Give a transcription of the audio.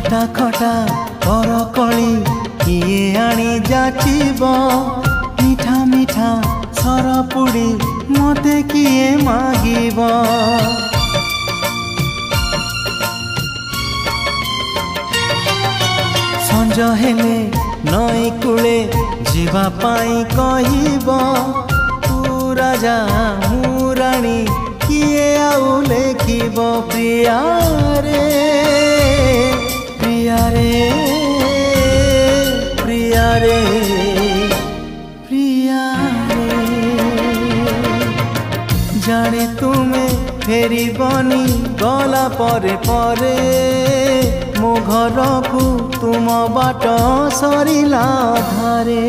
खटा खटा करकली किए आनी जाचिब मीठा मीठा सरपुड़ी मते किए मागिब संज हेले नई कूले जीवा पाई कहिब तू राजा मु राणी किए आउ लेखिब प्रिया रे प्रिया रे प्रिया रे प्रिया रे जाने तुम्हें फेरी बनी गला परे परे मो घर को तुम बाट सरिला धारे।